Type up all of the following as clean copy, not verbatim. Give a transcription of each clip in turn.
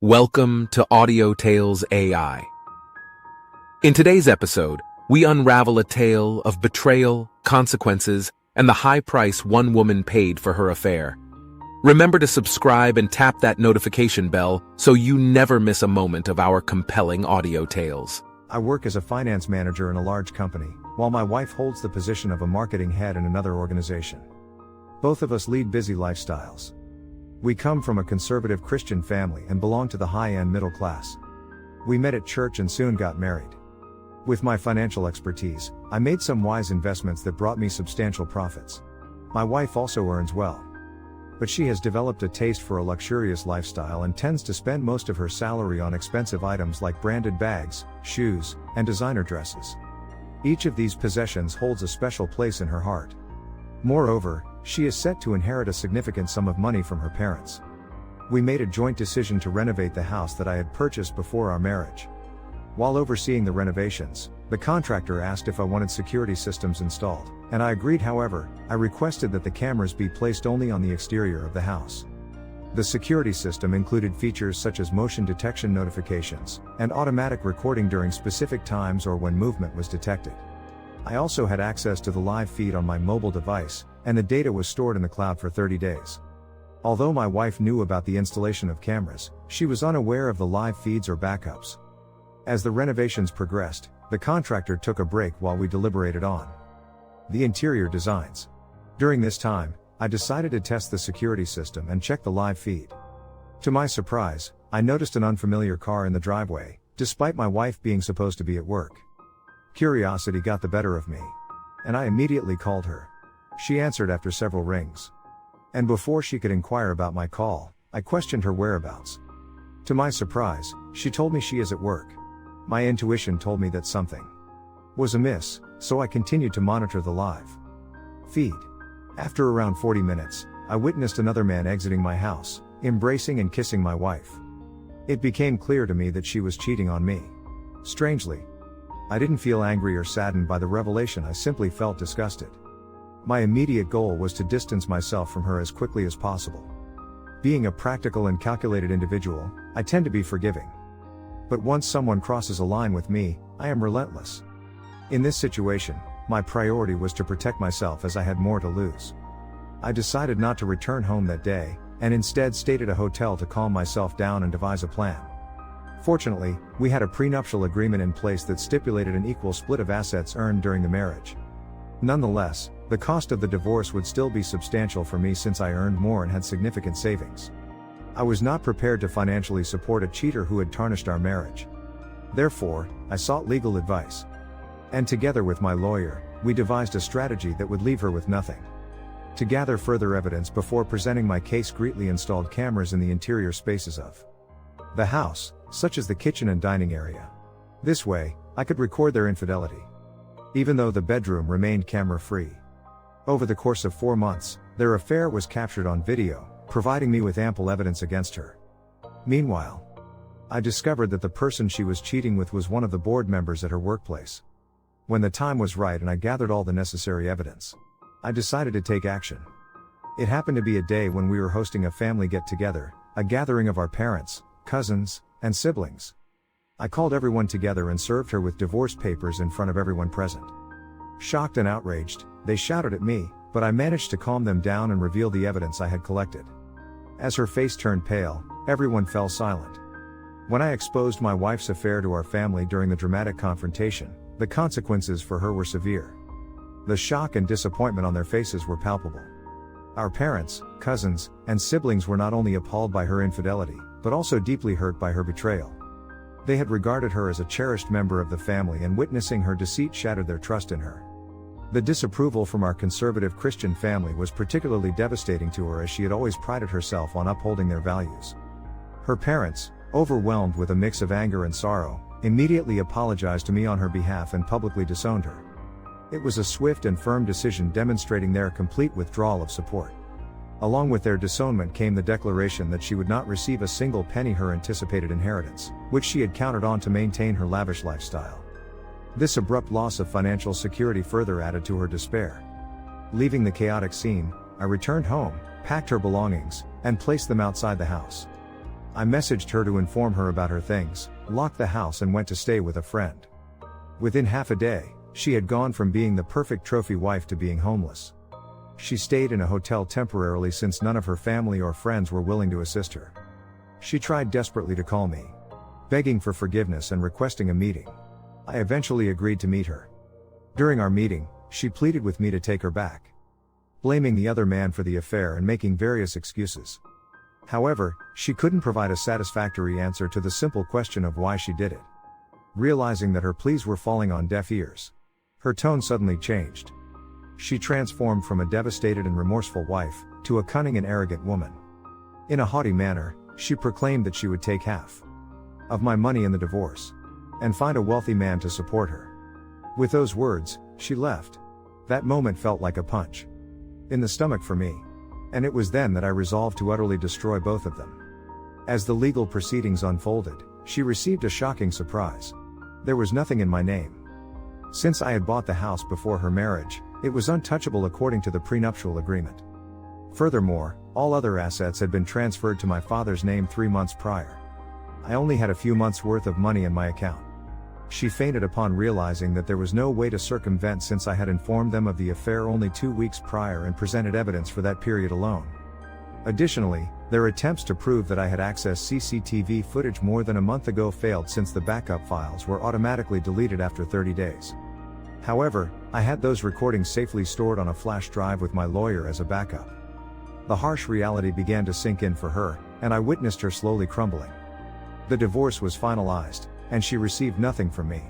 Welcome to Audio Tales AI. In today's episode, we unravel a tale of betrayal, consequences, and the high price one woman paid for her affair. Remember to subscribe and tap that notification bell so you never miss a moment of our compelling audio tales. I work as a finance manager in a large company, while my wife holds the position of a marketing head in another organization. Both of us lead busy lifestyles. We come from a conservative Christian family and belong to the high-end middle class. We met at church and soon got married. With my financial expertise, I made some wise investments that brought me substantial profits. My wife also earns well. But she has developed a taste for a luxurious lifestyle and tends to spend most of her salary on expensive items like branded bags, shoes, and designer dresses. Each of these possessions holds a special place in her heart. Moreover, she is set to inherit a significant sum of money from her parents. We made a joint decision to renovate the house that I had purchased before our marriage. While overseeing the renovations, the contractor asked if I wanted security systems installed, and I agreed. However, I requested that the cameras be placed only on the exterior of the house. The security system included features such as motion detection notifications, and automatic recording during specific times or when movement was detected. I also had access to the live feed on my mobile device, and the data was stored in the cloud for 30 days. Although my wife knew about the installation of cameras, she was unaware of the live feeds or backups. As the renovations progressed, the contractor took a break while we deliberated on the interior designs. During this time, I decided to test the security system and check the live feed. To my surprise, I noticed an unfamiliar car in the driveway, despite my wife being supposed to be at work. Curiosity got the better of me, and I immediately called her. She answered after several rings. And before she could inquire about my call, I questioned her whereabouts. To my surprise, she told me she is at work. My intuition told me that something was amiss, so I continued to monitor the live feed. After around 40 minutes, I witnessed another man exiting my house, embracing and kissing my wife. It became clear to me that she was cheating on me. Strangely, I didn't feel angry or saddened by the revelation. I simply felt disgusted. My immediate goal was to distance myself from her as quickly as possible. Being a practical and calculated individual, I tend to be forgiving. But once someone crosses a line with me, I am relentless. In this situation, my priority was to protect myself as I had more to lose. I decided not to return home that day, and instead stayed at a hotel to calm myself down and devise a plan. Fortunately, we had a prenuptial agreement in place that stipulated an equal split of assets earned during the marriage. Nonetheless, the cost of the divorce would still be substantial for me since I earned more and had significant savings. I was not prepared to financially support a cheater who had tarnished our marriage. Therefore, I sought legal advice. And together with my lawyer, we devised a strategy that would leave her with nothing. To gather further evidence before presenting my case, Greatly installed cameras in the interior spaces of the house, such as the kitchen and dining area. This way, I could record their infidelity, even though the bedroom remained camera-free. Over the course of 4 months, their affair was captured on video, providing me with ample evidence against her. Meanwhile, I discovered that the person she was cheating with was one of the board members at her workplace. When the time was right and I gathered all the necessary evidence, I decided to take action. It happened to be a day when we were hosting a family get-together, a gathering of our parents, cousins, and siblings. I called everyone together and served her with divorce papers in front of everyone present. Shocked and outraged, they shouted at me, but I managed to calm them down and reveal the evidence I had collected. As her face turned pale, everyone fell silent. When I exposed my wife's affair to our family during the dramatic confrontation, the consequences for her were severe. The shock and disappointment on their faces were palpable. Our parents, cousins, and siblings were not only appalled by her infidelity, but also deeply hurt by her betrayal. They had regarded her as a cherished member of the family, and witnessing her deceit shattered their trust in her. The disapproval from our conservative Christian family was particularly devastating to her, as she had always prided herself on upholding their values. Her parents, overwhelmed with a mix of anger and sorrow, immediately apologized to me on her behalf and publicly disowned her. It was a swift and firm decision, demonstrating their complete withdrawal of support. Along with their disownment came the declaration that she would not receive a single penny her anticipated inheritance, which she had counted on to maintain her lavish lifestyle. This abrupt loss of financial security further added to her despair. Leaving the chaotic scene, I returned home, packed her belongings, and placed them outside the house. I messaged her to inform her about her things, locked the house and went to stay with a friend. Within half a day, she had gone from being the perfect trophy wife to being homeless. She stayed in a hotel temporarily since none of her family or friends were willing to assist her. She tried desperately to call me, begging for forgiveness and requesting a meeting. I eventually agreed to meet her. During our meeting, she pleaded with me to take her back, blaming the other man for the affair and making various excuses. However, she couldn't provide a satisfactory answer to the simple question of why she did it. Realizing that her pleas were falling on deaf ears, her tone suddenly changed. She transformed from a devastated and remorseful wife to a cunning and arrogant woman. In a haughty manner, she proclaimed that she would take half of my money in the divorce and find a wealthy man to support her. With those words, she left. That moment felt like a punch in the stomach for me, and it was then that I resolved to utterly destroy both of them. As the legal proceedings unfolded, she received a shocking surprise. There was nothing in my name. Since I had bought the house before her marriage, it was untouchable according to the prenuptial agreement. Furthermore, all other assets had been transferred to my father's name 3 months prior. I only had a few months' worth of money in my account. She fainted upon realizing that there was no way to circumvent since I had informed them of the affair only 2 weeks prior and presented evidence for that period alone. Additionally, their attempts to prove that I had accessed CCTV footage more than a month ago failed since the backup files were automatically deleted after 30 days. However, I had those recordings safely stored on a flash drive with my lawyer as a backup. The harsh reality began to sink in for her, and I witnessed her slowly crumbling. The divorce was finalized, and she received nothing from me.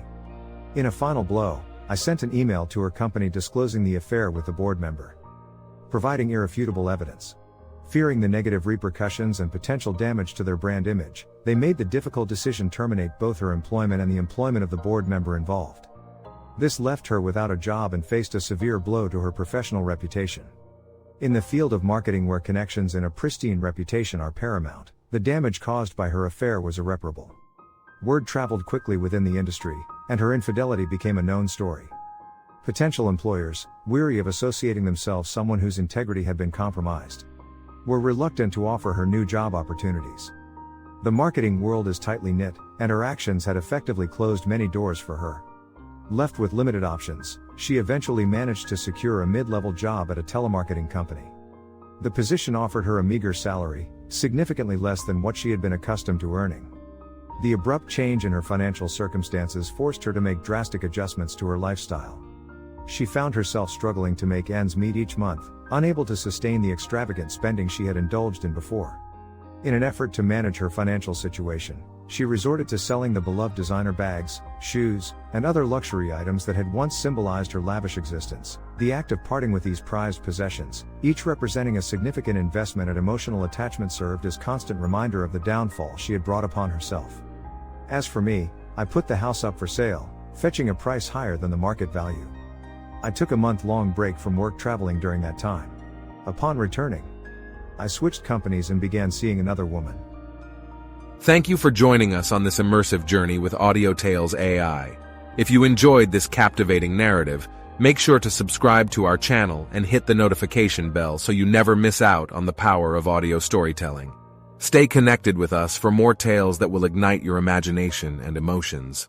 In a final blow, I sent an email to her company disclosing the affair with the board member, providing irrefutable evidence. Fearing the negative repercussions and potential damage to their brand image, they made the difficult decision to terminate both her employment and the employment of the board member involved. This left her without a job and faced a severe blow to her professional reputation. In the field of marketing where connections and a pristine reputation are paramount, the damage caused by her affair was irreparable. Word traveled quickly within the industry, and her infidelity became a known story. Potential employers, weary of associating themselves with someone whose integrity had been compromised, were reluctant to offer her new job opportunities. The marketing world is tightly knit, and her actions had effectively closed many doors for her. Left with limited options, she eventually managed to secure a mid-level job at a telemarketing company. The position offered her a meager salary, significantly less than what she had been accustomed to earning. The abrupt change in her financial circumstances forced her to make drastic adjustments to her lifestyle. She found herself struggling to make ends meet each month, unable to sustain the extravagant spending she had indulged in before. In an effort to manage her financial situation, she resorted to selling the beloved designer bags, shoes, and other luxury items that had once symbolized her lavish existence. The act of parting with these prized possessions, each representing a significant investment and emotional attachment, served as constant reminder of the downfall she had brought upon herself. As for me, I put the house up for sale, fetching a price higher than the market value. I took a month-long break from work traveling during that time. Upon returning, I switched companies and began seeing another woman. Thank you for joining us on this immersive journey with Audio Tales AI. If you enjoyed this captivating narrative, make sure to subscribe to our channel and hit the notification bell so you never miss out on the power of audio storytelling. Stay connected with us for more tales that will ignite your imagination and emotions.